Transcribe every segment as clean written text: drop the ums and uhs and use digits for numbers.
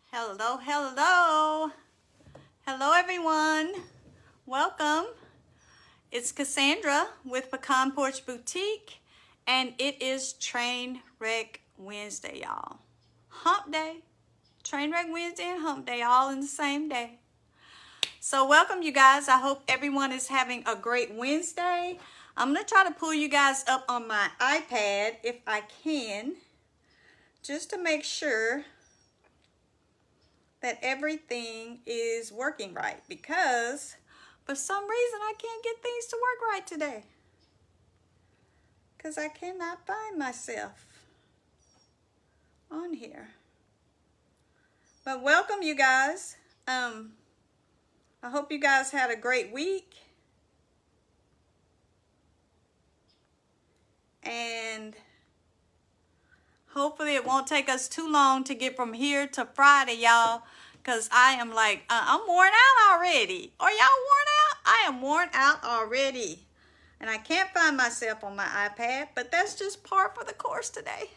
Hello, hello. Hello, everyone. Welcome. It's Cassandra with Pecan Porch Boutique, and it is Train Wreck Wednesday, y'all. Hump Day. Train Wreck Wednesday and Hump Day all in the same day. So welcome, you guys. I hope everyone is having a great Wednesday. I'm going to try to pull you guys up on my iPad if I can, just to make sure that everything is working right, because for some reason I can't get things to work right today, because I cannot find myself on here. But welcome, you guys. I hope you guys had a great week, and hopefully it won't take us too long to get from here to Friday, y'all, because I am like, I'm worn out already. Are y'all worn out? I am worn out already. And I can't find myself on my iPad, but that's just par for the course today.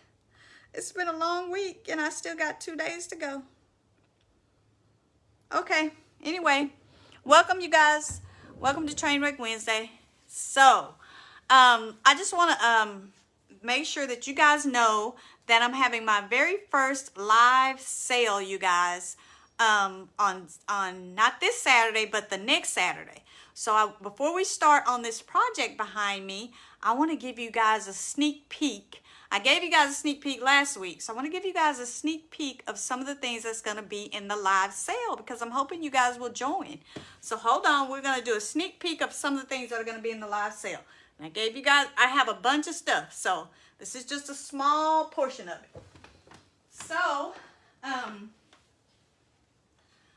It's been a long week, and I still got 2 days to go. Okay, anyway, welcome, you guys. Welcome to Trainwreck Wednesday. So, I just want to make sure that you guys know that I'm having my very first live sale, you guys, on not this Saturday, but the next Saturday. So before we start on this project behind me, I want to give you guys a sneak peek. I gave you guys a sneak peek last week, so I want to give you guys a sneak peek of some of the things that's going to be in the live sale, because I'm hoping you guys will join. So hold on, we're going to do a sneak peek of some of the things that are going to be in the live sale. And I gave you guys, I have a bunch of stuff, so this is just a small portion of it. So,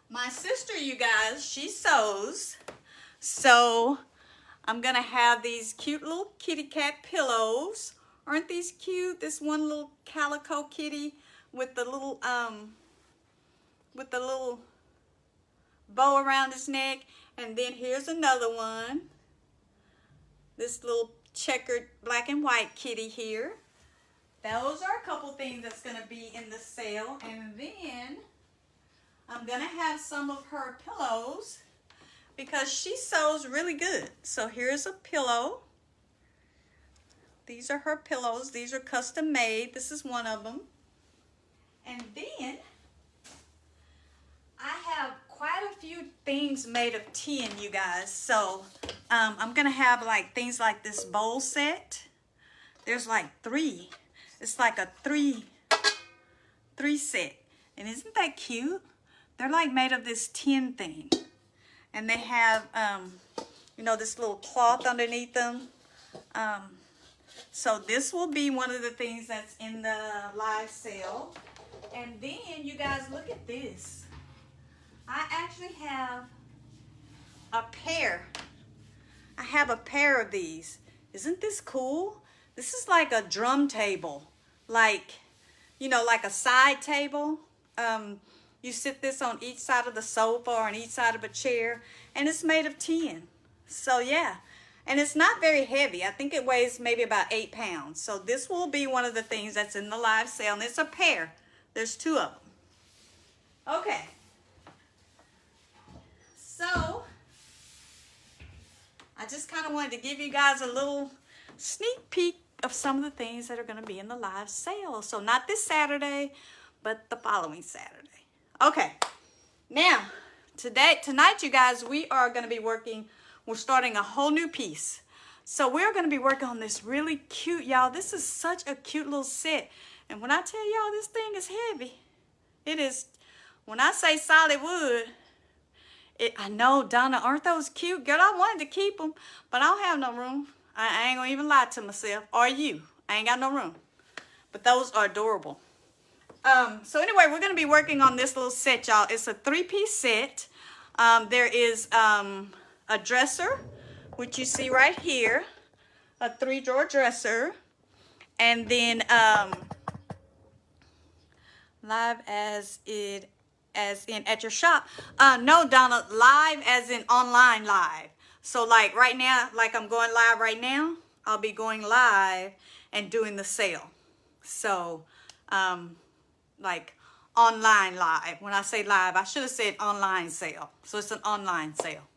my sister, you guys, she sews. So, I'm going to have these cute little kitty cat pillows. Aren't these cute? This one little calico kitty with the little bow around his neck. And then here's another one. This little checkered black and white kitty here. Those are a couple things that's going to be in the sale. And then I'm going to have some of her pillows, because she sews really good. So here's a pillow. These are her pillows. These are custom made. This is one of them. And then I have quite a few things made of tin, you guys. So I'm going to have like things like this bowl set. There's like 3. It's like a three set. And isn't that cute? They're like made of this tin thing. And they have, this little cloth underneath them. So this will be one of the things that's in the live sale. And then, you guys, look at this. I actually have a pair. I have a pair of these. Isn't this cool? This is like a drum table. Like a side table. You sit this on each side of the sofa or on each side of a chair. And it's made of tin. So, yeah. And it's not very heavy. I think it weighs maybe about 8 pounds. So this will be one of the things that's in the live sale. And it's a pair. There's 2 of them. Okay. So, I just kind of wanted to give you guys a little sneak peek of some of the things that are going to be in the live sale. So not this Saturday, but the following Saturday. Okay. Now, tonight, you guys, we are going to be working. We're starting a whole new piece. So we're going to be working on this really cute, y'all. This is such a cute little set. And when I tell y'all this thing is heavy, it is. When I say solid wood, I know, Donna, aren't those cute? Girl, I wanted to keep them, but I don't have no room. I ain't going to even lie to myself. Or you. I ain't got no room. But those are adorable. So anyway, we're going to be working on this little set, y'all. It's a 3-piece set. There is a dresser, which you see right here, a 3-drawer dresser, and then live as in at your shop. No, Donna, live as in online live. So like right now, like I'm going live right now, I'll be going live and doing the sale. So like online live. When I say live, I should have said online sale. So it's an online sale.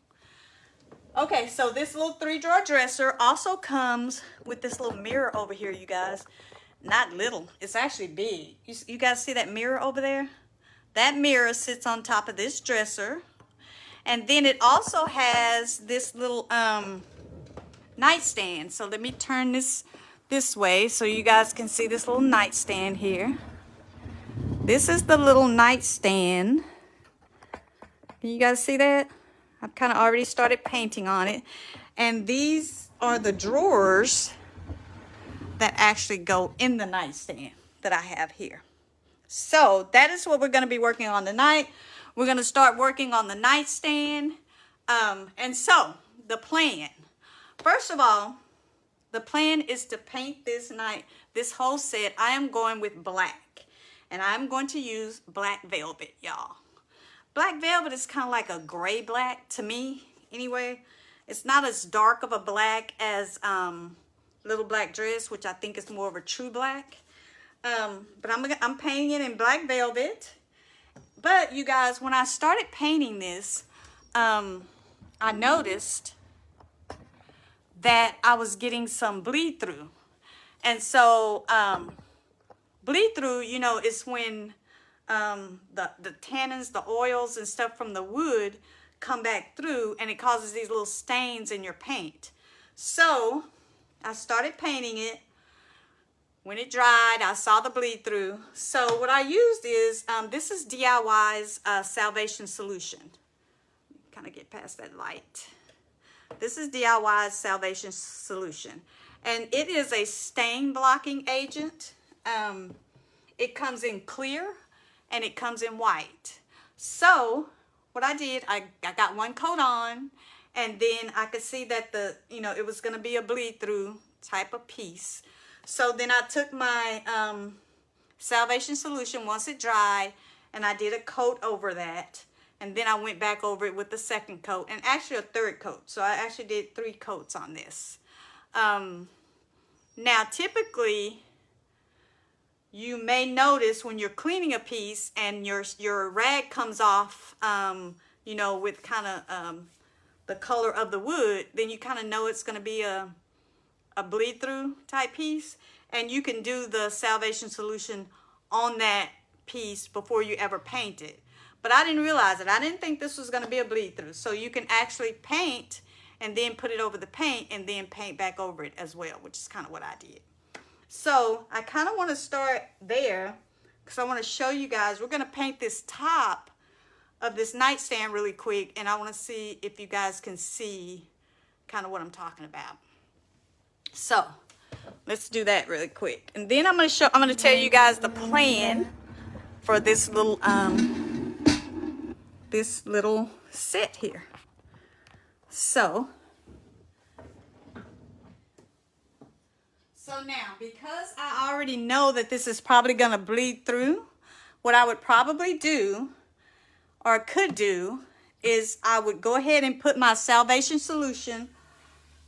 Okay, so this little 3-drawer dresser also comes with this little mirror over here, you guys. Not little, it's actually big. You guys see that mirror over there? That mirror sits on top of this dresser. And then it also has this little nightstand. So let me turn this way so you guys can see this little nightstand here. This is the little nightstand. Can you guys see that? I've kind of already started painting on it. And these are the drawers that actually go in the nightstand that I have here. So that is what we're going to be working on tonight. We're going to start working on the nightstand. And so the plan. First of all, the plan is to paint this whole set. I am going with black. And I'm going to use black velvet, y'all. Black velvet is kind of like a gray black to me, anyway. It's not as dark of a black as Little Black Dress, which I think is more of a true black. But I'm painting it in black velvet. But you guys, when I started painting this, I noticed that I was getting some bleed through. And so bleed through, you know, is when the tannins, the oils and stuff from the wood come back through, and it causes these little stains in your paint. So I started painting it. When it dried, I saw the bleed through. So what I used is, this is DIY's Salvation Solution. Kind of get past that light. This is DIY's Salvation Solution. And it is a stain blocking agent. It comes in clear and it comes in white. So what I did, I got one coat on, and then I could see that it was going to be a bleed through type of piece. So then I took my Salvation Solution once it dried, and I did a coat over that. And then I went back over it with the second coat, and actually a third coat. So I actually did 3 coats on this. Now, typically, you may notice when you're cleaning a piece and your rag comes off, with kind of the color of the wood, then you kind of know it's going to be a bleed through type piece. And you can do the Salvation Solution on that piece before you ever paint it. But I didn't realize it. I didn't think this was going to be a bleed through. So you can actually paint and then put it over the paint and then paint back over it as well, which is kind of what I did. So I kind of want to start there because I want to show you guys. We're going to paint this top of this nightstand really quick, and I want to see if you guys can see kind of what I'm talking about. So let's do that really quick, and then I'm going to tell you guys the plan for this little set here. So now, because I already know that this is probably going to bleed through, what I would probably do, or could do, is I would go ahead and put my Salvation Solution,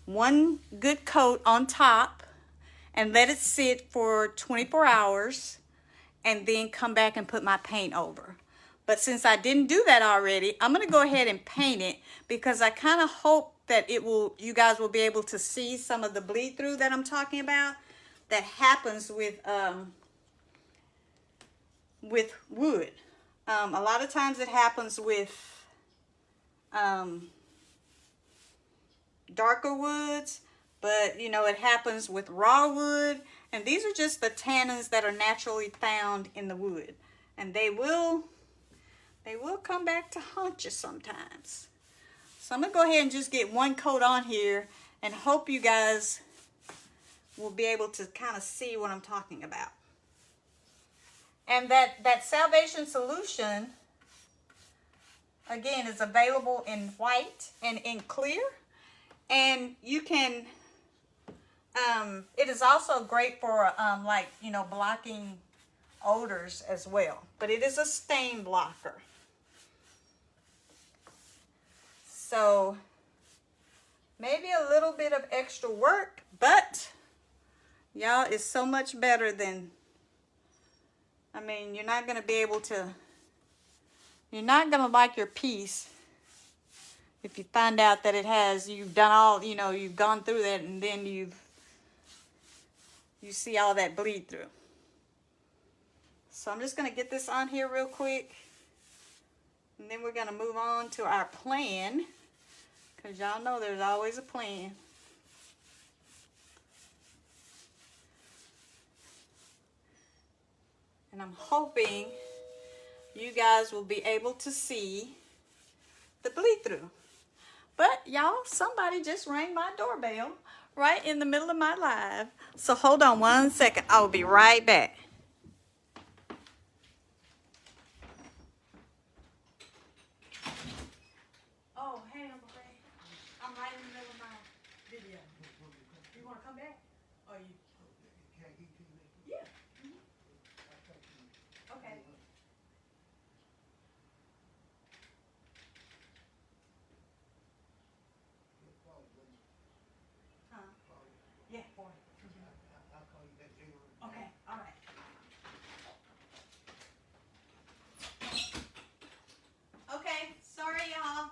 one good coat on top, and let it sit for 24 hours, and then come back and put my paint over. But since I didn't do that already, I'm going to go ahead and paint it, because I kind of hope that you guys will be able to see some of the bleed through that I'm talking about that happens with wood. A lot of times it happens with darker woods, but it happens with raw wood, and these are just the tannins that are naturally found in the wood, and they will come back to haunt you sometimes. So I'm going to go ahead and just get one coat on here and hope you guys will be able to kind of see what I'm talking about. And that Salvation Solution, again, is available in white and in clear. And you can, it is also great for blocking odors as well. But it is a stain blocker. So maybe a little bit of extra work, but y'all, it's so much better than I mean, you're not going to be able to, you're not going to like your piece if you find out that it has, you've done all, you know, you've gone through that and then you see all that bleed through. So I'm just going to get this on here real quick. And then we're going to move on to our plan. Because y'all know there's always a plan. And I'm hoping you guys will be able to see the bleed through. But y'all, somebody just rang my doorbell right in the middle of my live. So hold on one second. I'll be right back. Oh, hey, Uncle Ray. I'm right in the middle of my video. You want to come back? Or you? Yeah. Okay. Huh? Yeah, boy. Okay, all right. Okay, sorry y'all.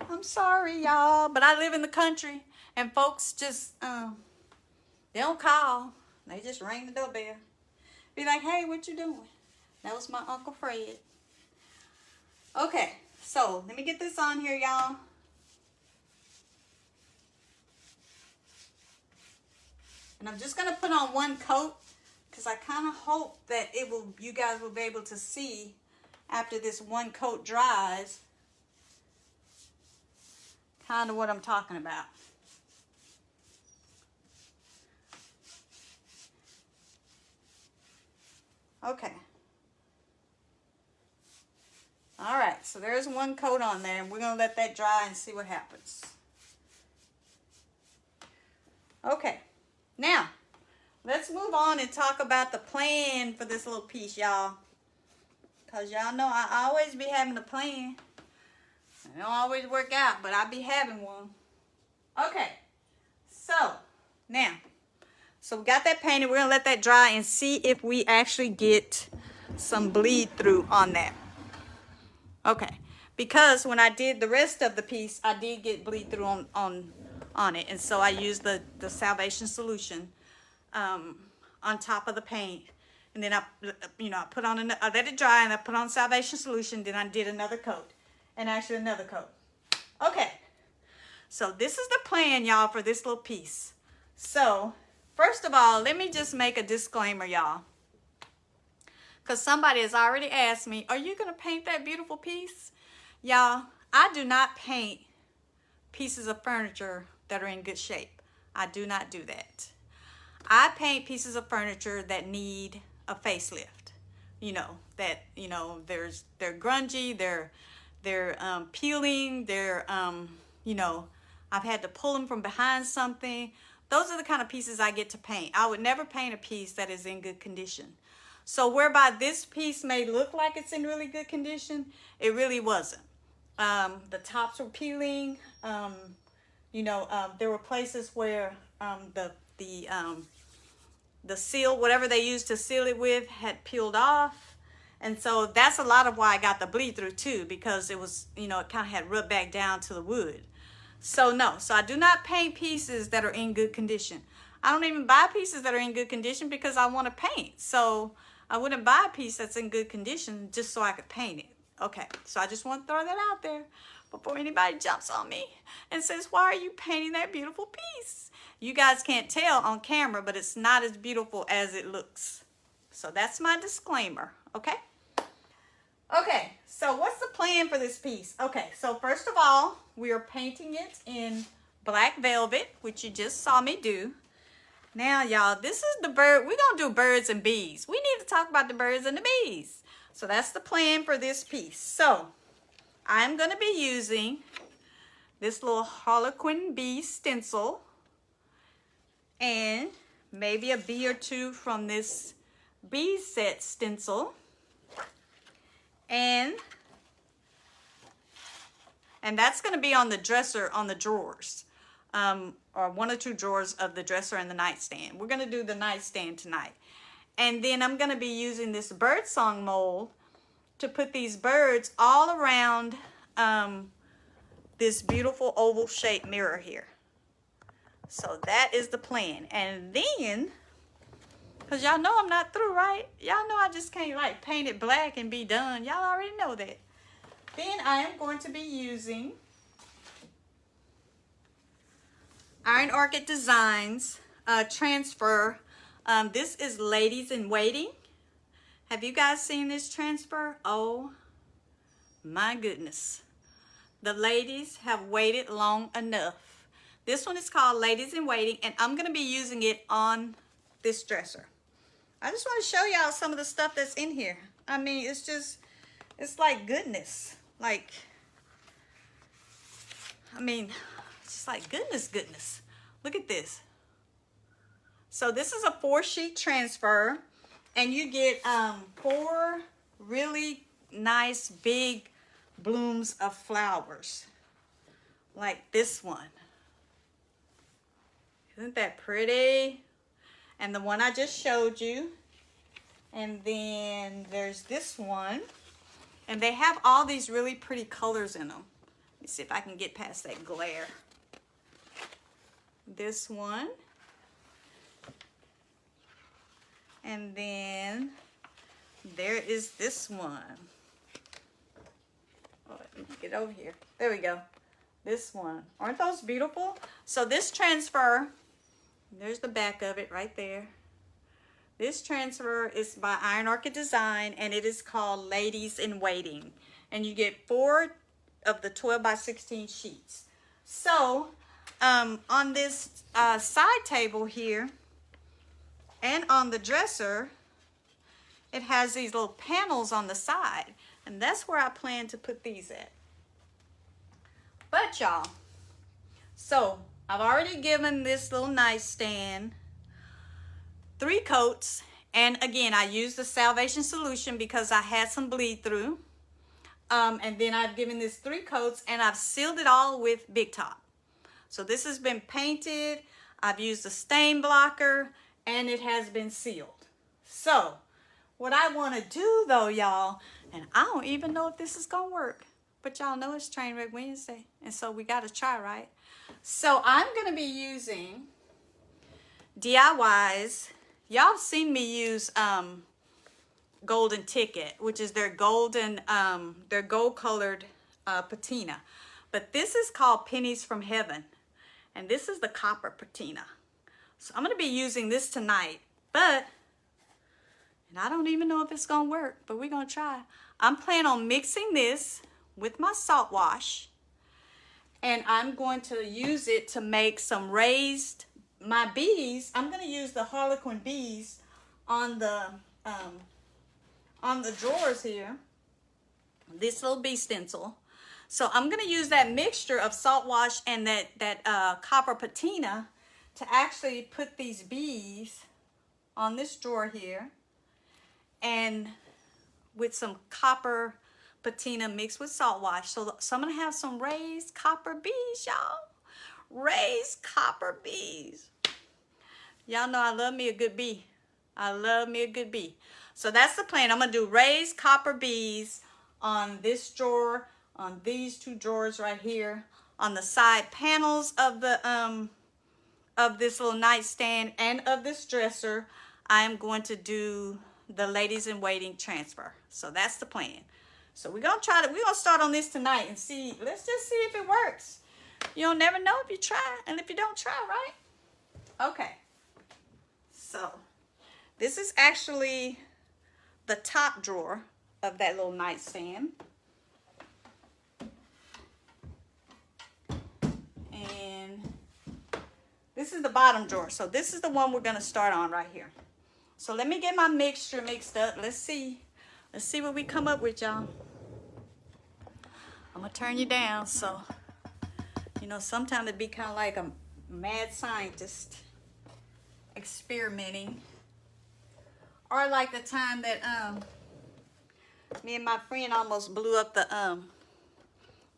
I'm sorry y'all, but I live in the country and folks just, they don't call. They just ring the doorbell. Be like, hey, what you doing? That was my Uncle Fred. Okay, so let me get this on here, y'all. And I'm just going to put on one coat because I kind of hope that it will, you guys will be able to see after this one coat dries kind of what I'm talking about. Okay. All right, so there's one coat on there, and we're going to let that dry and see what happens. Okay. Now, let's move on and talk about the plan for this little piece, y'all. Because y'all know I always be having a plan. It don't always work out, but I be having one. Okay. So, now. So, we got that painted. We're going to let that dry and see if we actually get some bleed through on that. Okay. Because when I did the rest of the piece, I did get bleed through on it, and so I used the Salvation solution on top of the paint, and then I put on I let it dry and I put on Salvation solution. Then I did another coat, and actually another coat. Okay, so this is the plan, y'all, for this little piece. So first of all, let me just make a disclaimer, y'all, because somebody has already asked me, are you gonna paint that beautiful piece? Y'all, I do not paint pieces of furniture that are in good shape. I do not do that. I paint pieces of furniture that need a facelift. They're grungy, they're peeling, I've had to pull them from behind something. Those are the kind of pieces I get to paint. I would never paint a piece that is in good condition. So whereby this piece may look like it's in really good condition, it really wasn't. The tops were peeling. There were places where the seal, whatever they used to seal it with, had peeled off. And so that's a lot of why I got the bleed through too, because it was, it kind of had rubbed back down to the wood. So no, so I do not paint pieces that are in good condition. I don't even buy pieces that are in good condition because I want to paint. So I wouldn't buy a piece that's in good condition just so I could paint it. Okay, so I just want to throw that out there before anybody jumps on me and says, why are you painting that beautiful piece? You guys can't tell on camera, but it's not as beautiful as it looks. So that's my disclaimer, okay? Okay, so what's the plan for this piece? Okay, so first of all, we are painting it in black velvet, which you just saw me do. Now, y'all, this is the bird. We're going to do birds and bees. We need to talk about the birds and the bees. So that's the plan for this piece. So I'm going to be using this little Harlequin Bee Stencil and maybe a bee or two from this bee set stencil. And that's going to be on the dresser, on the drawers, or one or two drawers of the dresser and the nightstand. We're going to do the nightstand tonight. And then I'm going to be using this birdsong mold to put these birds all around this beautiful oval shaped mirror here. So that is the plan. And then, because y'all know I'm not through, right? Y'all know I just can't like paint it black and be done. Y'all already know that. Then I am going to be using Iron Orchid Designs transfer. This is Ladies in Waiting. Have you guys seen this transfer? Oh my goodness. The ladies have waited long enough. This one is called Ladies in Waiting, and I'm going to be using it on this dresser. I just want to show y'all some of the stuff that's in here. I mean, it's like goodness. Like, I mean, it's just like goodness. Look at this. So this is a 4-sheet transfer, and you get 4 really nice big blooms of flowers like this one. Isn't that pretty? And the one I just showed you. And then there's this one. And they have all these really pretty colors in them. Let me see if I can get past that glare. This one. And then there is this one. Oh, let me get over here. There we go. This one. Aren't those beautiful? So this transfer, there's the back of it right there. This transfer is by Iron Orchid Design, and it is called Ladies in Waiting. And you get 4 of the 12 by 16 sheets. So on this side table here and on the dresser, it has these little panels on the side. And that's where I plan to put these at. But y'all, so I've already given this little nightstand 3 coats. And again, I used the Salvation Solution because I had some bleed through. And then I've given this 3 coats, and I've sealed it all with Big Top. So this has been painted. I've used a stain blocker, and it has been sealed. So what I want to do though, y'all, and I don't even know if this is going to work, but y'all know it's Trainwreck Wednesday, and so we got to try, right? So I'm going to be using DIYs. Y'all seen me use Golden Ticket, which is their gold colored patina. But this is called Pennies from Heaven, and this is the copper patina. So I'm going to be using this tonight, and I don't even know if it's going to work, but we're going to try. I'm planning on mixing this with my salt wash, and I'm going to use it to make some raised, my bees. I'm going to use the Harlequin bees on the drawers here, this little bee stencil. So I'm going to use that mixture of salt wash and that copper patina to actually put these bees on this drawer here, and with some copper patina mixed with salt wash. So I'm going to have some raised copper bees, y'all. Raised copper bees. Y'all know I love me a good bee. I love me a good bee. So that's the plan. I'm going to do raised copper bees on this drawer, on these 2 drawers right here, on the side panels of the of this little nightstand and of this dresser. I am going to do the Ladies in Waiting transfer. So that's the plan. So we're going to start on this tonight and see. Let's just see if it works. You'll never know if you try, and if you don't try, right? Okay. So this is actually the top drawer of that little nightstand. And this is the bottom drawer. So this is the one we're going to start on right here. So let me get my mixture mixed up. Let's see what we come up with, y'all. I'm going to turn you down. So, you know, sometimes it'd be kind of like a mad scientist experimenting. Or like the time that me and my friend almost blew up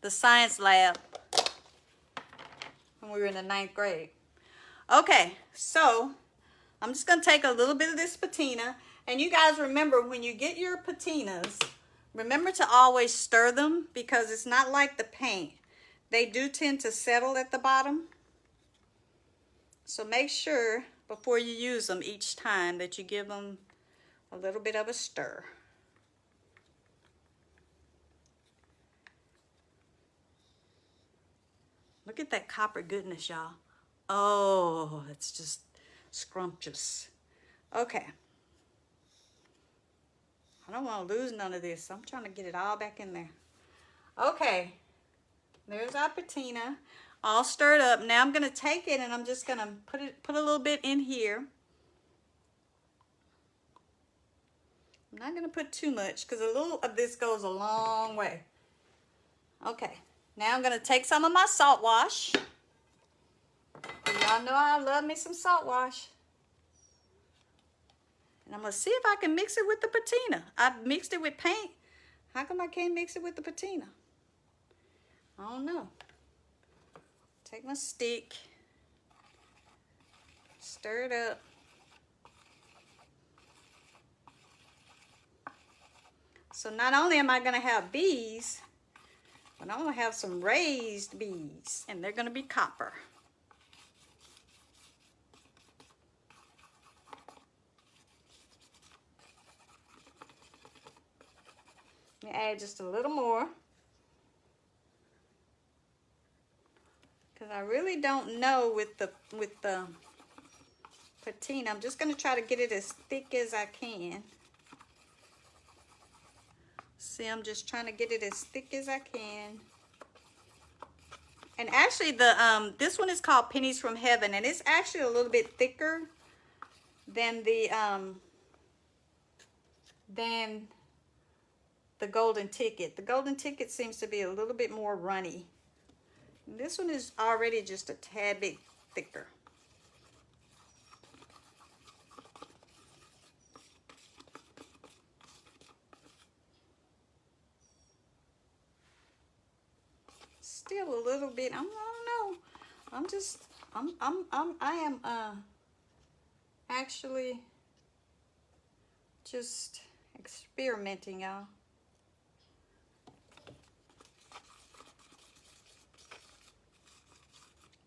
the science lab when we were in the 9th grade. Okay, so I'm just going to take a little bit of this patina, And you guys remember, when you get your patinas, remember to always stir them, because it's not like the paint. They do tend to settle at the bottom. So make sure before you use them each time that you give them a little bit of a stir. Look at that copper goodness, y'all. Oh, it's just scrumptious. Okay. I don't want to lose none of this. I'm trying to get it all back in there. Okay. There's our patina, all stirred up. Now I'm going to take it and I'm just going to put a little bit in here. I'm not going to put too much because a little of this goes a long way. Okay. Now I'm going to take some of my salt wash. Y'all know I love me some salt wash. And I'm going to see if I can mix it with the patina. I've mixed it with paint. How come I can't mix it with the patina? I don't know. Take my stick. Stir it up. So not only am I going to have bees, but I'm going to have some raised bees. And they're going to be copper. Let me add just a little more. Because I really don't know with the patina. I'm just going to try to get it as thick as I can. See, I'm just trying to get it as thick as I can. And actually, this one is called Pennies from Heaven, and it's actually a little bit thicker than the golden ticket. The golden ticket seems to be a little bit more runny. This one is already just a tad bit thicker. Still a little bit. I don't know. I am actually just experimenting, y'all.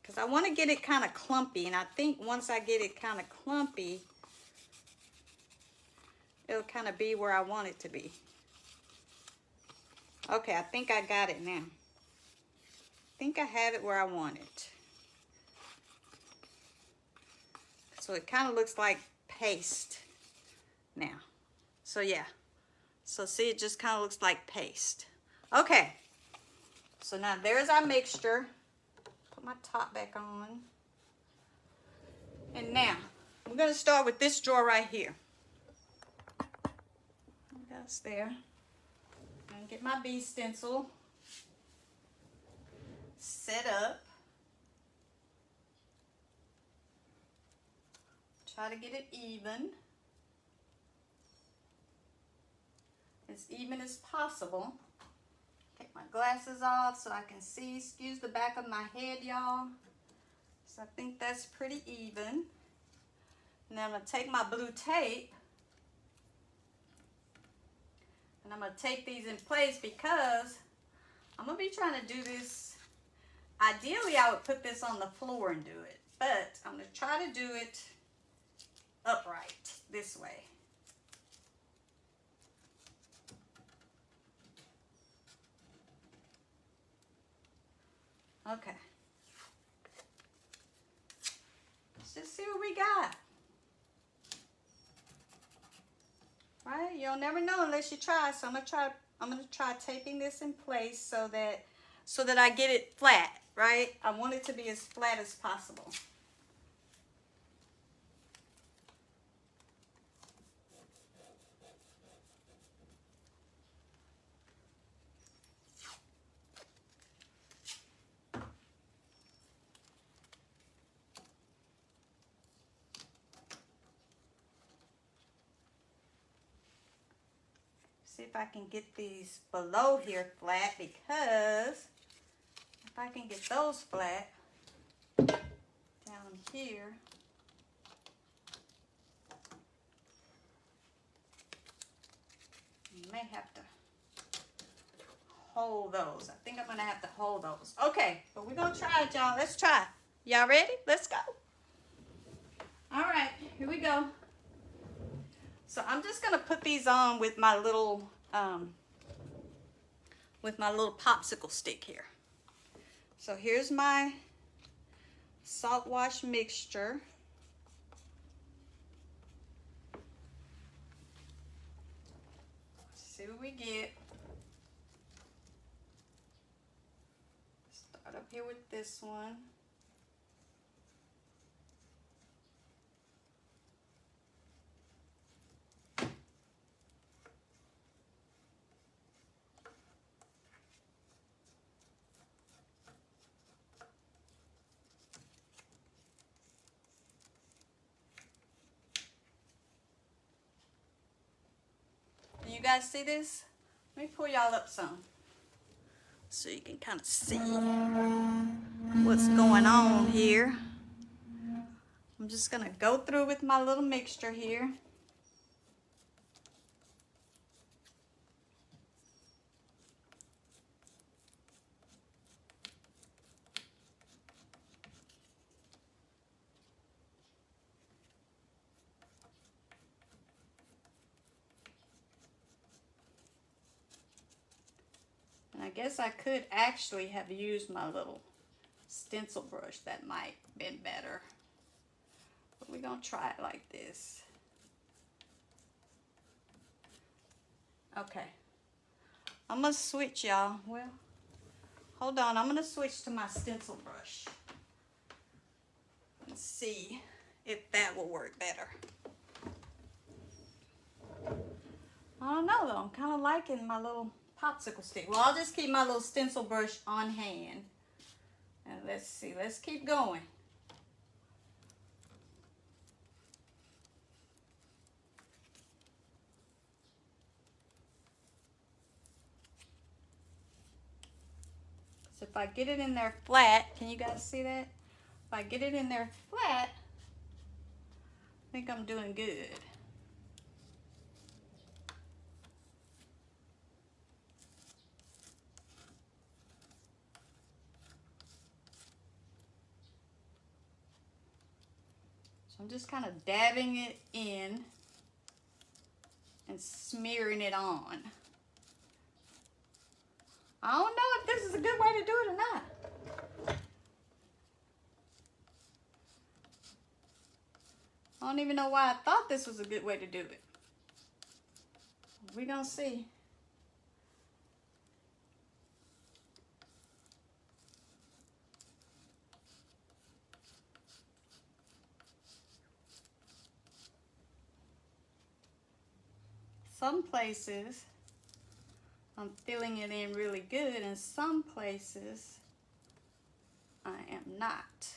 Because I want to get it kind of clumpy, and I think once I get it kind of clumpy, it'll kind of be where I want it to be. Okay, I think I got it now. I think I have it where I want it. So it kind of looks like paste now. So yeah. So see, it just kind of looks like paste. Okay. So now there's our mixture. Put my top back on. And now, I'm going to start with this drawer right here. That's there. I'm going to get my bee stencil set up. Try to get it even. As even as possible. Take my glasses off so I can see. Excuse the back of my head, y'all. So I think that's pretty even. Now I'm going to take my blue tape. And I'm going to tape these in place because I'm going to be trying to do this. Ideally, I would put this on the floor and do it. But I'm going to try to do it upright this way. Okay. Let's just see what we got. Right? You'll never know unless you try. So I'm gonna try taping this in place so that I get it flat, right? I want it to be as flat as possible. See if I can get these below here flat, because if I can get those flat down here, I may have to hold those. I think I'm gonna have to hold those. Okay, but we're gonna try it, y'all. Let's try. Y'all ready? Let's go. All right, here we go. So I'm just gonna put these on with my little popsicle stick here. So here's my salt wash mixture. Let's see what we get. Start up here with this one. You guys see this? Let me pull y'all up some so you can kind of see what's going on here. I'm just gonna go through with my little mixture here. And I guess I could actually have used my little stencil brush. That might have been better. But we're gonna try it like this. Okay. I'm gonna switch, y'all. Well, hold on. I'm gonna switch to my stencil brush and see if that will work better. I don't know though. I'm kind of liking my little popsicle stick. Well, I'll just keep my little stencil brush on hand. And let's see. Let's keep going. So if I get it in there flat, can you guys see that? If I get it in there flat, I think I'm doing good. So I'm just kind of dabbing it in and smearing it on. I don't know if this is a good way to do it or not. I don't even know why I thought this was a good way to do it. We're gonna see. Some places I'm filling it in really good, and some places I am not.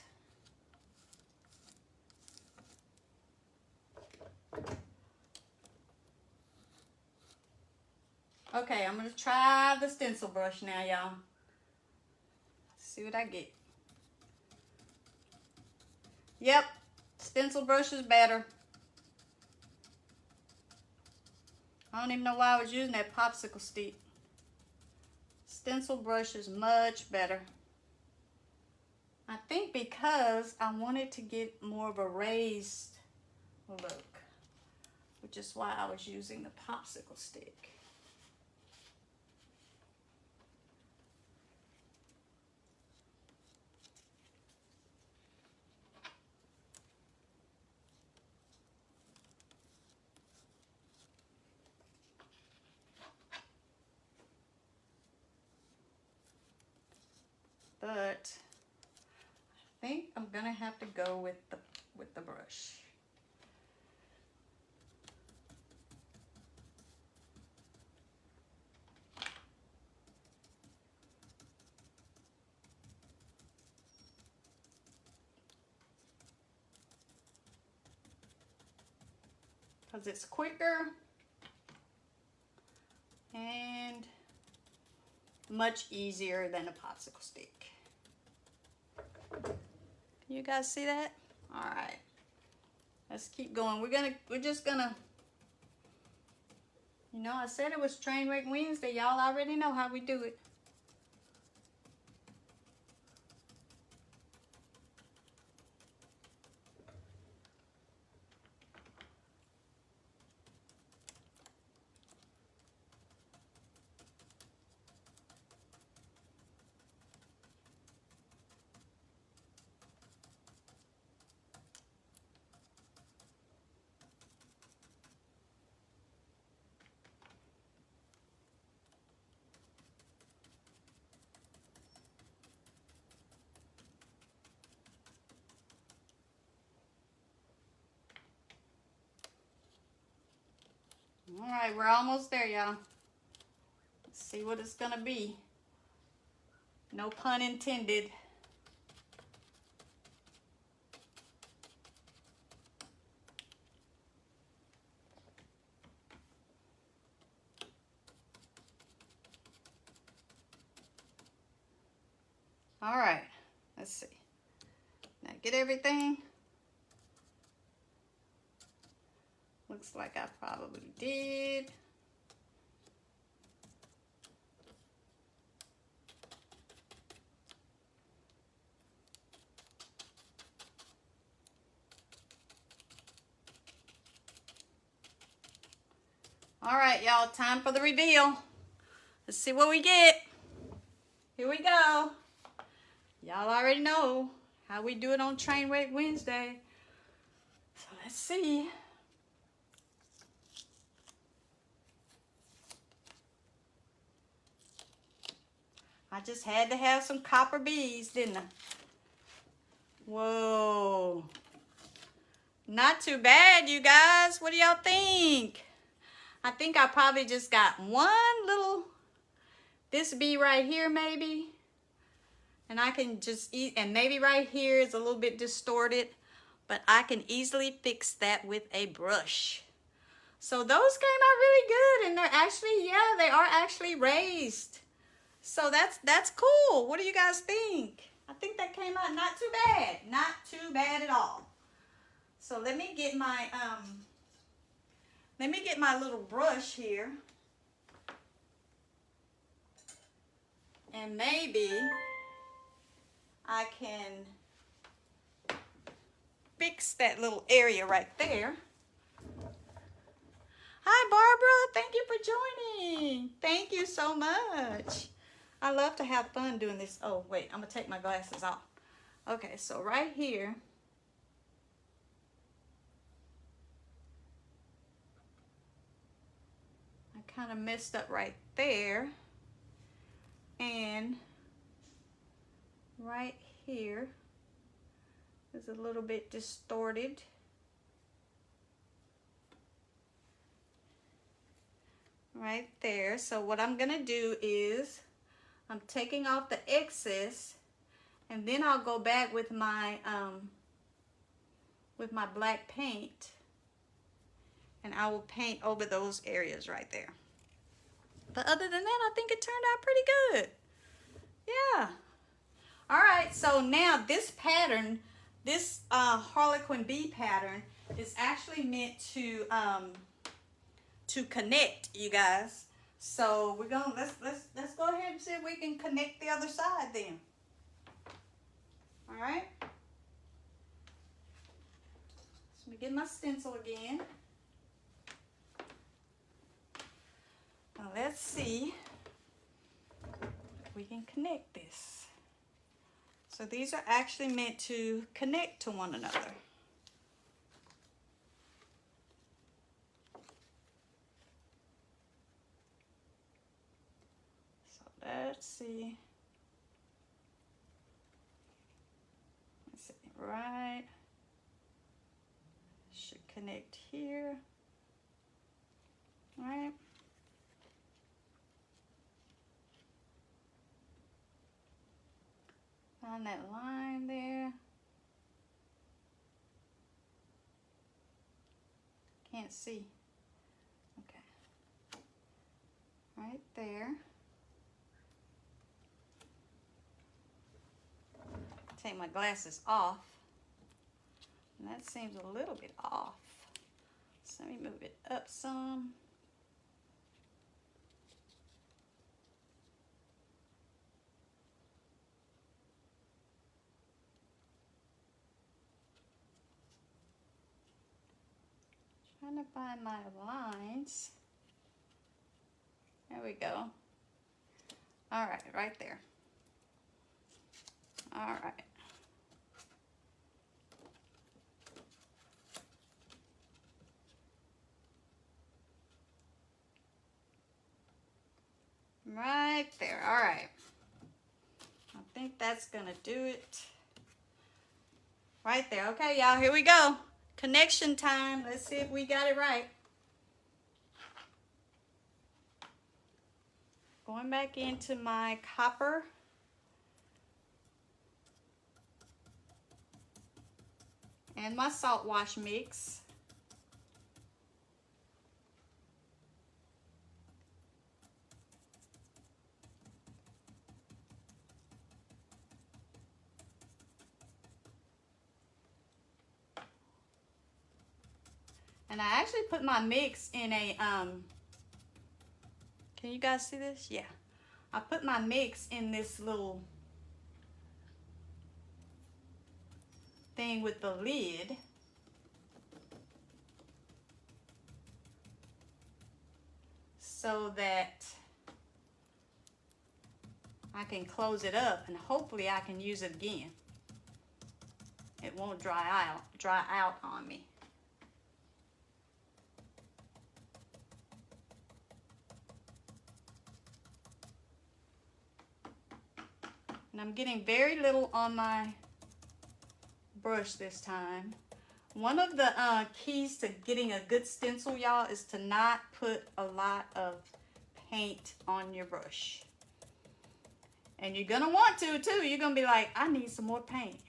Okay, I'm gonna try the stencil brush now, y'all. See what I get. Yep, stencil brush is better. I don't even know why I was using that popsicle stick. Stencil brush is much better. I think because I wanted to get more of a raised look, which is why I was using the popsicle stick. But I think I'm gonna have to go with the brush. Because it's quicker and much easier than a popsicle stick. Can you guys see that? All right, let's keep going. We're just gonna You know, I said it was Train Wreck Wednesday. Y'all already know how we do it. All right, we're almost there, y'all. Let's see what it's gonna be. No pun intended. All right, let's see. Now get everything. Looks like I probably did. All right, y'all, time for the reveal. Let's see what we get. Here we go. Y'all already know how we do it on Train Wreck Wednesday. So let's see. I just had to have some copper bees, didn't I? Whoa. Not too bad, you guys. What do y'all think? I think I probably just got one little, this bee right here maybe. And I can just eat, and maybe right here is a little bit distorted, but I can easily fix that with a brush. So those came out really good, and they're actually, yeah, they are actually raised. So that's cool. What do you guys think? I think that came out not too bad. Not too bad at all. So let me get my little brush here. And maybe I can fix that little area right there. Hi, Barbara. Thank you for joining. Thank you so much. I love to have fun doing this. Oh, wait. I'm going to take my glasses off. Okay, so right here. I kind of messed up right there. And right here is a little bit distorted. Right there. So what I'm going to do is I'm taking off the excess, and then I'll go back with my black paint, and I will paint over those areas right there. But other than that, I think it turned out pretty good. Yeah. All right, so now this pattern, this Harlequin Bee pattern is actually meant to connect, you guys. So we're gonna let's go ahead and see if we can connect the other side then. All right. So let me get my stencil again. Now let's see if we can connect this. So these are actually meant to connect to one another. Let's see. Let's see. Right. Should connect here. Right. Find that line there. Can't see. Okay. Right there. Take my glasses off, and that seems a little bit off, so let me move it up some. Trying to find my lines. There we go. All right, right there. All right. Right there. All right. I think that's gonna do it. Right there. Okay, y'all, here we go. Connection time. Let's see if we got it right. Going back into my copper. And my salt wash mix. And I actually put my mix in a, can you guys see this? Yeah. I put my mix in this little thing with the lid. So that I can close it up and hopefully I can use it again. It won't dry out on me. And I'm getting very little on my brush this time. One of the keys to getting a good stencil, y'all, is to not put a lot of paint on your brush. And you're gonna want to too. You're gonna be like, I need some more paint.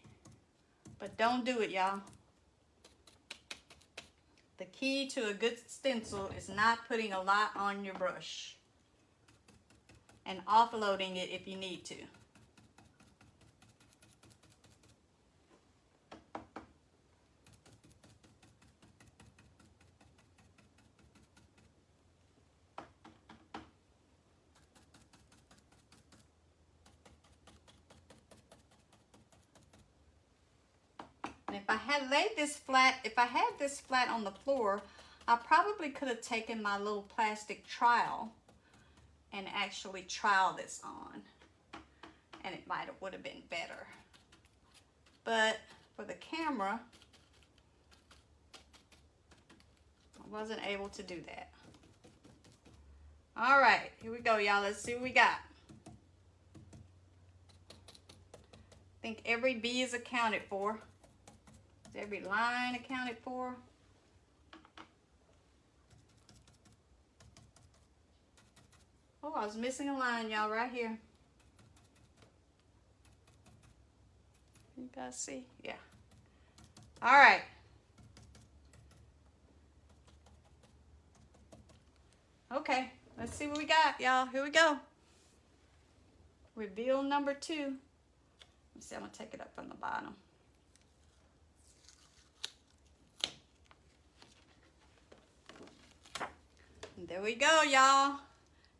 But don't do it, y'all. The key to a good stencil is not putting a lot on your brush. And offloading it if you need to. And if I had laid this flat, if I had this flat on the floor, I probably could have taken my little plastic trowel and actually trowel this on. And it would have been better. But for the camera, I wasn't able to do that. All right, here we go, y'all. Let's see what we got. I think every bee is accounted for. Every line accounted for. Oh, I was missing a line, y'all, right here. You guys see? Yeah. All right. Okay, let's see what we got, y'all. Here we go. Reveal number 2. Let me see, I'm gonna take it up from the bottom. There we go, y'all.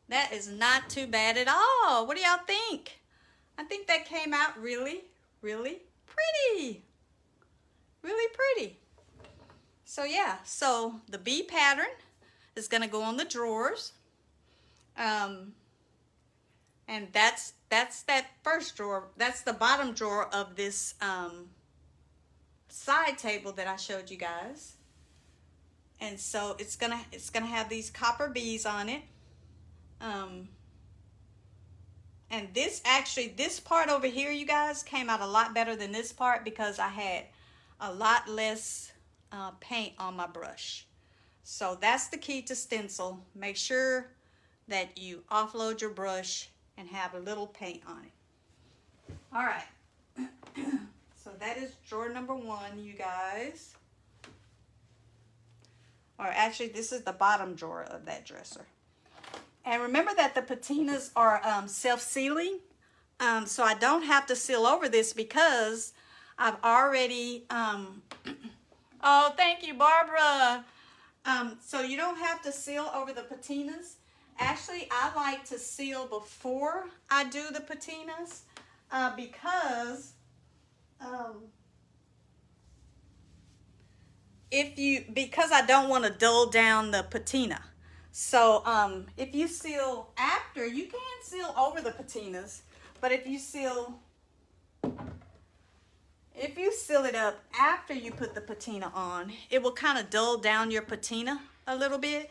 That is not too bad at all. What do y'all think? I think that came out really, really pretty. Really pretty. So yeah, so the bee pattern is gonna go on the drawers. And that's that first drawer. That's the bottom drawer of this side table that I showed you guys. And so it's gonna have these copper bees on it. And this part over here, you guys, came out a lot better than this part because I had a lot less paint on my brush. So that's the key to stencil. Make sure that you offload your brush and have a little paint on it. All right. So that is drawer number 1, you guys. Or actually, this is the bottom drawer of that dresser. And remember that the patinas are self-sealing. So I don't have to seal over this because I've already... oh, thank you, Barbara. So you don't have to seal over the patinas. Actually, I like to seal before I do the patinas because... because I don't want to dull down the patina. So if you seal after, you can seal over the patinas, but if you seal it up after you put the patina on, it will kind of dull down your patina a little bit.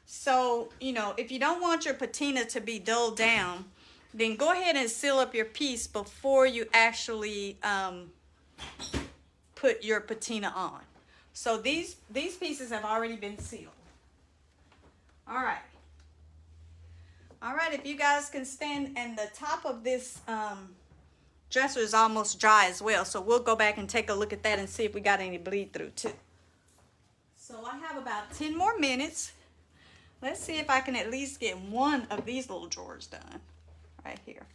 So, you know, if you don't want your patina to be dulled down, then go ahead and seal up your piece before you actually put your patina on. So these pieces have already been sealed. All right. All right, if you guys can stand, and the top of this dresser is almost dry as well. So we'll go back and take a look at that and see if we got any bleed through too. So I have about 10 more minutes. Let's see if I can at least get one of these little drawers done right here.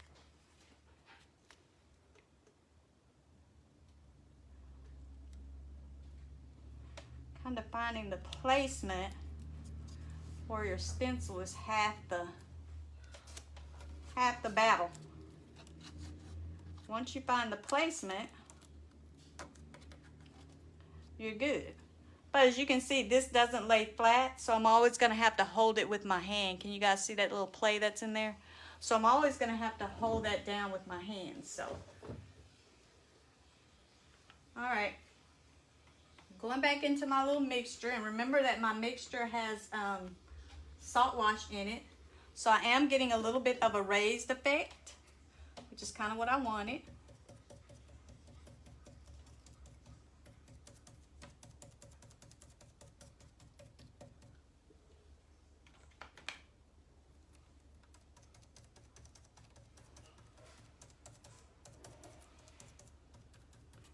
Kind of finding the placement where your stencil is half the battle. Once you find the placement, you're good. But as you can see, this doesn't lay flat, so I'm always going to have to hold it with my hand. Can you guys see that little play that's in there? So I'm always going to have to hold that down with my hands. So, all right. Going back into my little mixture, and remember that my mixture has salt wash in it. So I am getting a little bit of a raised effect, which is kind of what I wanted.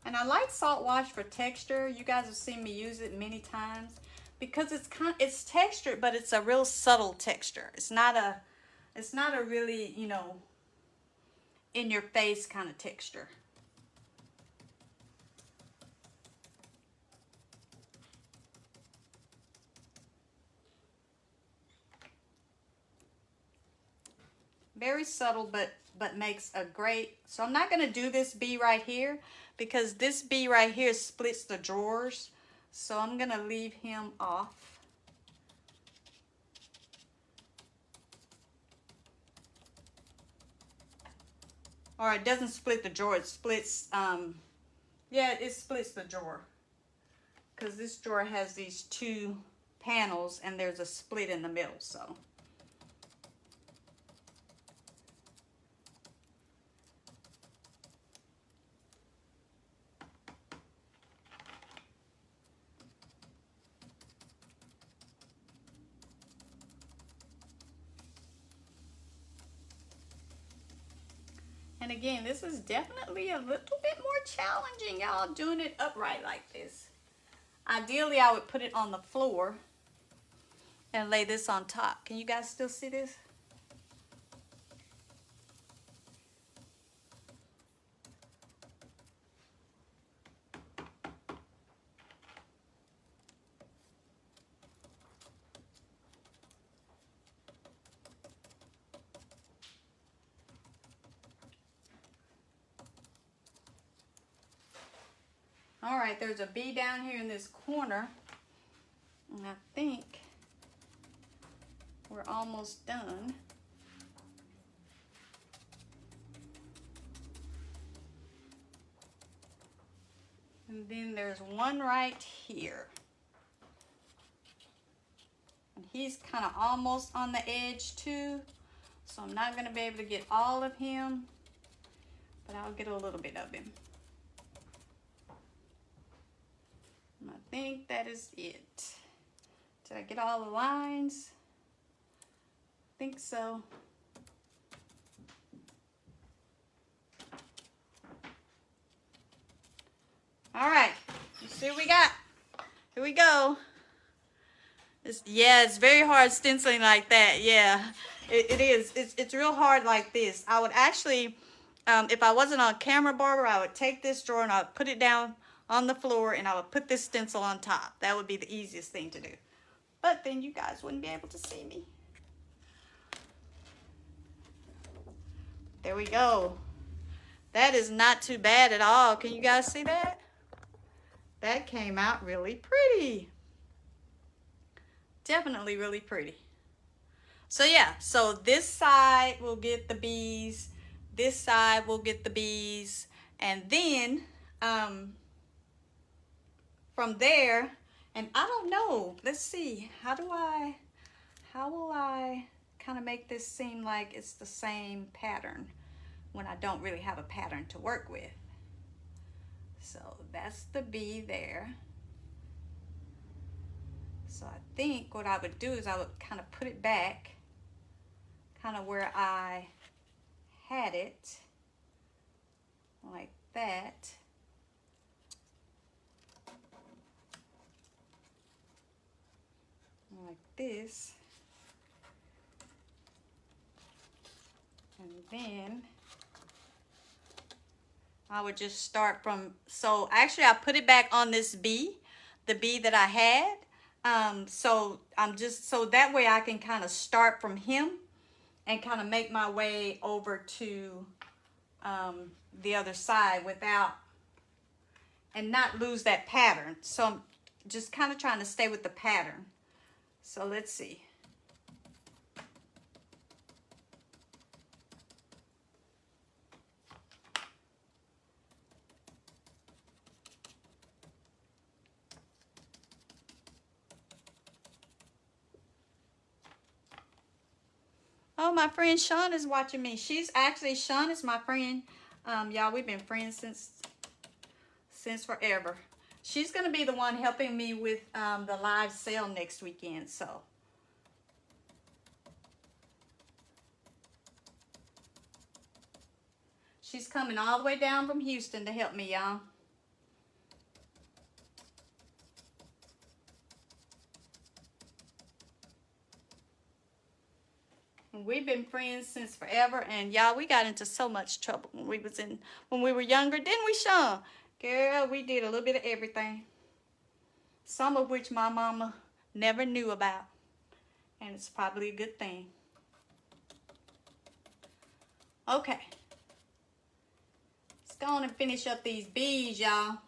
And I like salt wash for texture. You guys have seen me use it many times because it's textured, but it's a real subtle texture. It's not a really, you know, in your face kind of texture. Very subtle, but makes a great. So I'm not going to do this bee right here because this bee right here splits the drawers. So I'm going to leave him off. Or it doesn't split the drawer, it splits, yeah, it splits the drawer. Because this drawer has these two panels and there's a split in the middle, so. And again, this is definitely a little bit more challenging, y'all, doing it upright like this. Ideally, I would put it on the floor and lay this on top. Can you guys still see this? All right, there's a bee down here in this corner, and I think we're almost done. And then there's one right here. And he's kind of almost on the edge too, so I'm not going to be able to get all of him, but I'll get a little bit of him. I think that is it. Did I get all the lines? I think so. All right, you see what we got? Here we go. Yeah, it's very hard stenciling like that. Yeah, it is. It's real hard like this. I would actually, if I wasn't on camera, Barbara, I would take this drawer and I would put it down on the floor and I would put this stencil on top. That would be the easiest thing to do. But then you guys wouldn't be able to see me. There we go. That is not too bad at all. Can you guys see that? That came out really pretty. Definitely really pretty. So yeah, so this side will get the bees, this side will get the bees, and then from there, and I don't know, let's see, how will I kind of make this seem like it's the same pattern when I don't really have a pattern to work with. So that's the bee there. So I think what I would do is I would kind of put it back kind of where I had it, like that. Like this. And then I would just start from, so actually I put it back on this bee, the bee that I had. So I'm just, so that way I can kind of start from him and kind of make my way over to the other side without, and not lose that pattern. So I'm just kind of trying to stay with the pattern. So let's see. Oh, my friend Sean is watching me. Sean is my friend. Y'all, we've been friends since forever. She's going to be the one helping me with the live sale next weekend, so. She's coming all the way down from Houston to help me, y'all. We've been friends since forever, and y'all, we got into so much trouble when we were younger, didn't we, Sean? Girl, we did a little bit of everything. Some of which my mama never knew about, and it's probably a good thing. Okay. Let's go on and finish up these bees, y'all.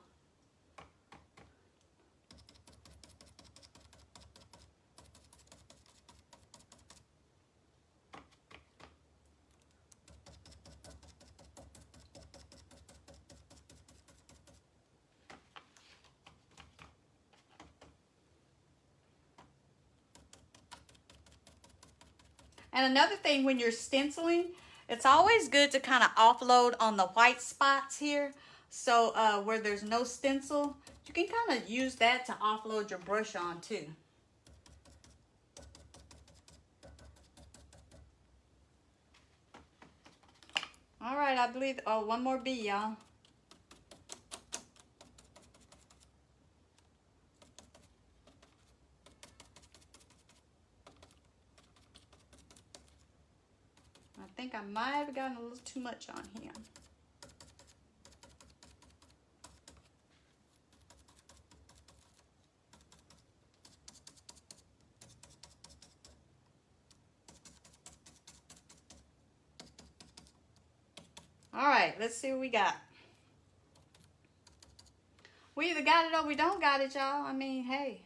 And another thing, when you're stenciling, it's always good to kind of offload on the white spots here. So where there's no stencil, you can kind of use that to offload your brush on too. All right, I believe, oh, one more bee, y'all. I think I might have gotten a little too much on here. All right, let's see what we got. We either got it or we don't got it, y'all. I mean, hey.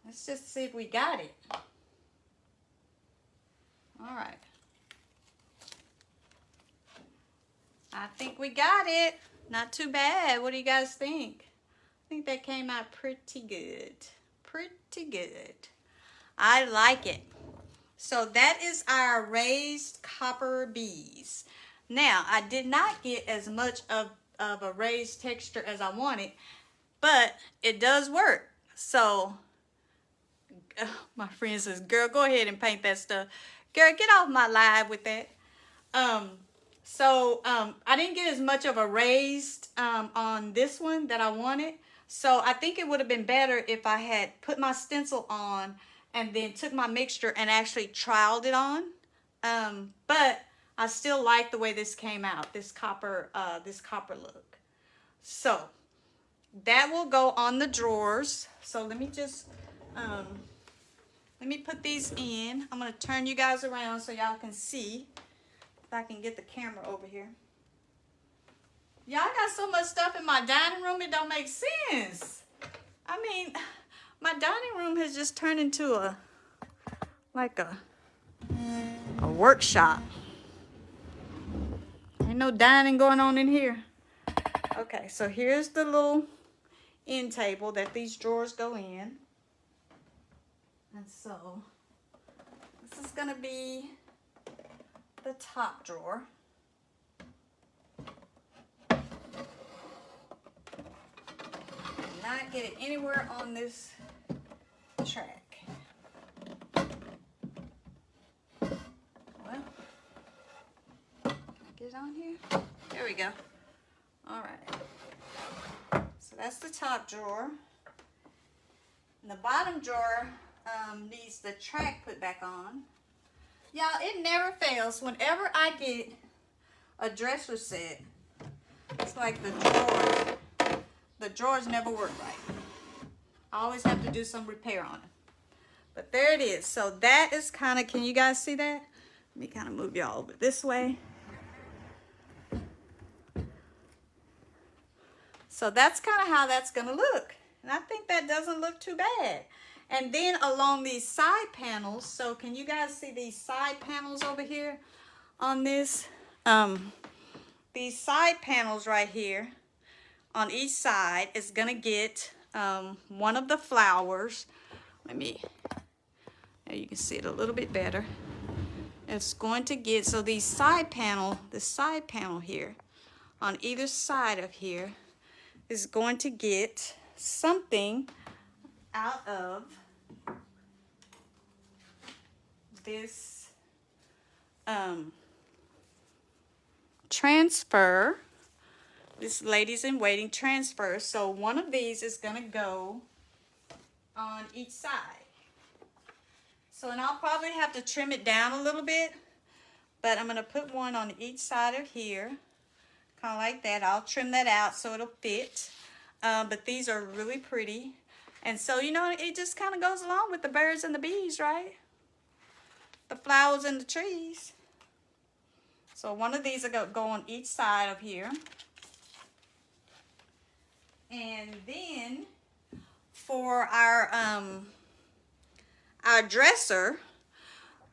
Let's just see if we got it. All right. I think we got it. Not too bad. What do you guys think? I think that came out pretty good. Pretty good. I like it. So that is our raised copper bees. Now, I did not get as much of a raised texture as I wanted, but it does work. So, my friend says, girl, go ahead and paint that stuff. Girl, get off my live with that. I didn't get as much of a raised on this one that I wanted. So I think it would have been better if I had put my stencil on and then took my mixture and actually trialed it on. But I still like the way this came out, this copper look. So that will go on the drawers. So let me just, let me put these in. I'm gonna turn you guys around so y'all can see. If I can get the camera over here. Y'all got so much stuff in my dining room, it don't make sense. I mean, my dining room has just turned into a workshop. Ain't no dining going on in here. Okay, so here's the little end table that these drawers go in. And so this is gonna be the top drawer. Not get it anywhere on this track. Well, get it on here. There we go. All right. So that's the top drawer. And the bottom drawer needs the track put back on. Y'all, it never fails. Whenever I get a dresser set, it's like the drawers never work right. I always have to do some repair on them. But there it is. So that is kind of, can you guys see that? Let me kind of move y'all over this way. So that's kind of how that's going to look. And I think that doesn't look too bad. And then along these side panels, so can you guys see these side panels over here on this? These side panels right here on each side is going to get one of the flowers. Let me, now you can see it a little bit better. It's going to get, so these side panel, this side panel here on either side of here is going to get something out of this transfer, this ladies in waiting transfer. So one of these is going to go on each side. So, and I'll probably have to trim it down a little bit, but I'm going to put one on each side of here, kind of like that. I'll trim that out so it'll fit. But these are really pretty. And so, you know, it just kind of goes along with the birds and the bees, right? The flowers and the trees. So one of these are going to go on each side of here. And then for our dresser,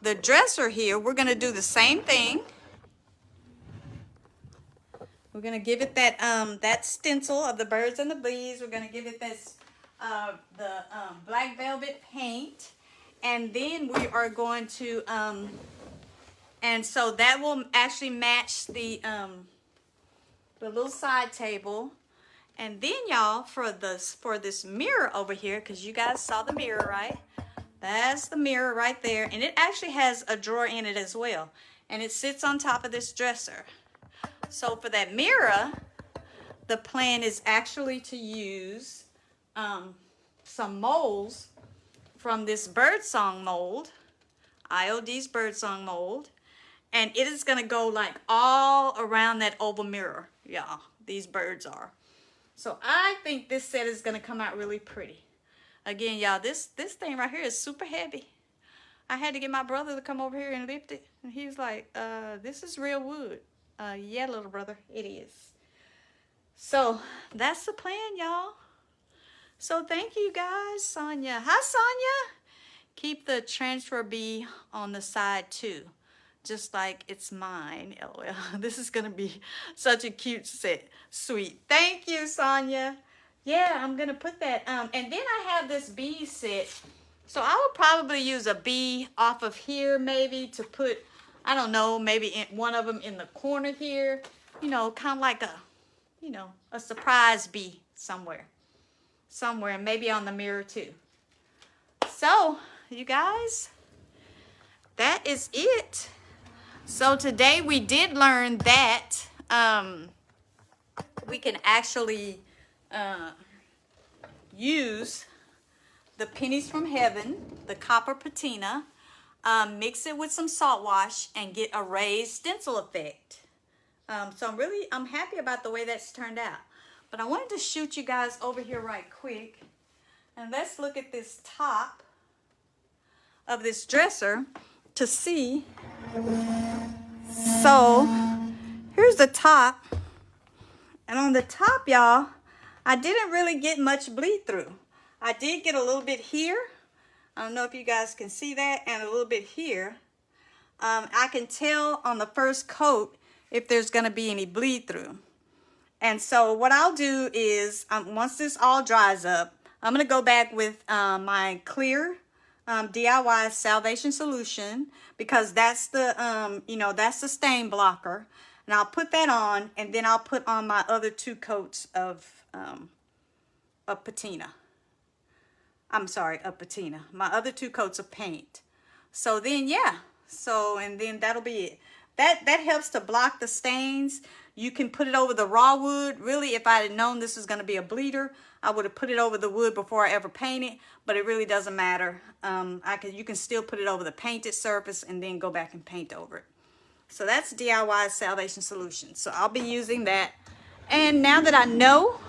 the dresser here, we're going to do the same thing. We're going to give it that that stencil of the birds and the bees. We're going to give it this black velvet paint. And then we are going to, and so that will actually match the little side table. And then y'all, for this mirror over here, because you guys saw the mirror, right? That's the mirror right there. And it actually has a drawer in it as well. And it sits on top of this dresser. So for that mirror, the plan is actually to use some molds from this birdsong mold, IOD's birdsong mold. And it is going to go like all around that oval mirror, y'all. These birds are. So I think this set is going to come out really pretty. Again, y'all, this thing right here is super heavy. I had to get my brother to come over here and lift it. And he was like, this is real wood. Yeah, little brother, it is. So that's the plan, y'all. So thank you guys, Sonia. Hi, Sonia. Keep the transfer bee on the side too, just like it's mine. LOL. This is gonna be such a cute set. Sweet. Thank you, Sonia. Yeah, I'm gonna put that. And then I have this bee set. So I would probably use a bee off of here maybe to put, I don't know, maybe one of them in the corner here. You know, kind of like a, you know, a surprise bee somewhere. Somewhere, and maybe on the mirror too. So, you guys, that is it. So today we did learn that we can actually use the Pennies from Heaven, the copper patina, mix it with some salt wash and get a raised stencil effect. So I'm happy about the way that's turned out. But I wanted to shoot you guys over here right quick. And let's look at this top of this dresser to see. So here's the top And on the top, y'all, I didn't really get much bleed through. I did get a little bit here. I don't know if you guys can see that, and a little bit here. I can tell on the first coat if there's going to be any bleed through. And so what I'll do is, once this all dries up, I'm going to go back with my clear DIY Salvation Solution, because that's the, that's the stain blocker. And I'll put that on, and then I'll put on my other 2 coats of patina. I'm sorry, of patina. My other 2 coats of paint. So then, yeah. So, and then that'll be it. That helps to block the stains. You can put it over the raw wood. Really, if I had known this was going to be a bleeder, I would have put it over the wood before I ever paint it. But it really doesn't matter. You can still put it over the painted surface and then go back and paint over it. So that's DIY Salvation Solution. So I'll be using that. And now that I know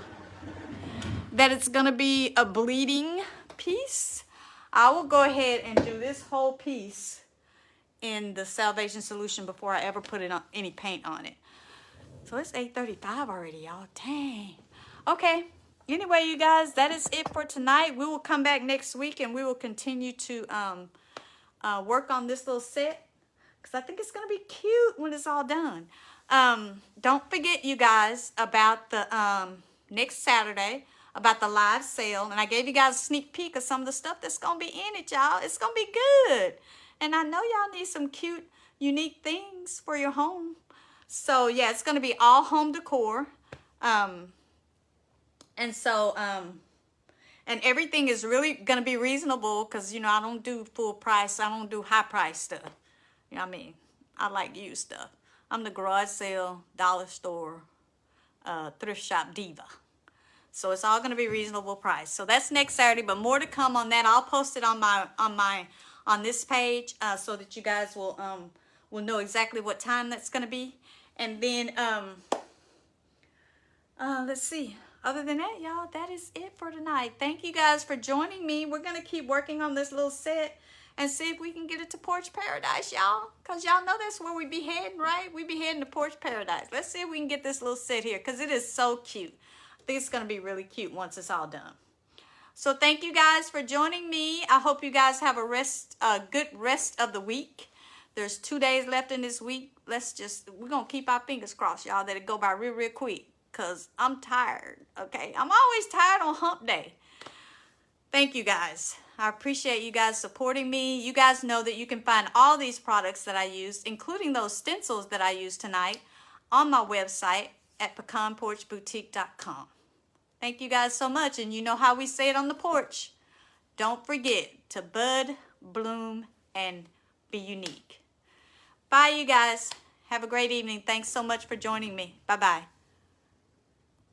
that it's going to be a bleeding piece, I will go ahead and do this whole piece in the Salvation Solution before I ever put any paint on it. So it's 8:35 already, y'all. Dang. Okay. Anyway, you guys, that is it for tonight. We will come back next week and we will continue to work on this little set, because I think it's going to be cute when it's all done. Don't forget, you guys, about the next Saturday, about the live sale. And I gave you guys a sneak peek of some of the stuff that's going to be in it, y'all. It's going to be good. And I know y'all need some cute, unique things for your home. So, yeah, it's going to be all home decor. And everything is really going to be reasonable, because, I don't do full price. I don't do high price stuff. You know what I mean? I like used stuff. I'm the garage sale, dollar store, thrift shop diva. So it's all going to be reasonable price. So that's next Saturday, but more to come on that. I'll post it on this page so that you guys will know exactly what time that's going to be. And then let's see. Other than that, y'all, that is it for tonight. Thank you guys for joining me. We're going to keep working on this little set and see if we can get it to Porch Paradise, y'all. Because y'all know that's where we be heading, right? We be heading to Porch Paradise. Let's see if we can get this little set here, because it is so cute. I think it's going to be really cute once it's all done. So thank you guys for joining me. I hope you guys have a good rest of the week. There's 2 days left in this week. We're going to keep our fingers crossed, y'all, that it go by real, real quick. Because I'm tired, okay? I'm always tired on hump day. Thank you guys. I appreciate you guys supporting me. You guys know that you can find all these products that I used, including those stencils that I used tonight, on my website at pecanporchboutique.com. Thank you guys so much. And you know how we say it on the porch. Don't forget to bud, bloom, and be unique. Bye, you guys. Have a great evening. Thanks so much for joining me. Bye-bye.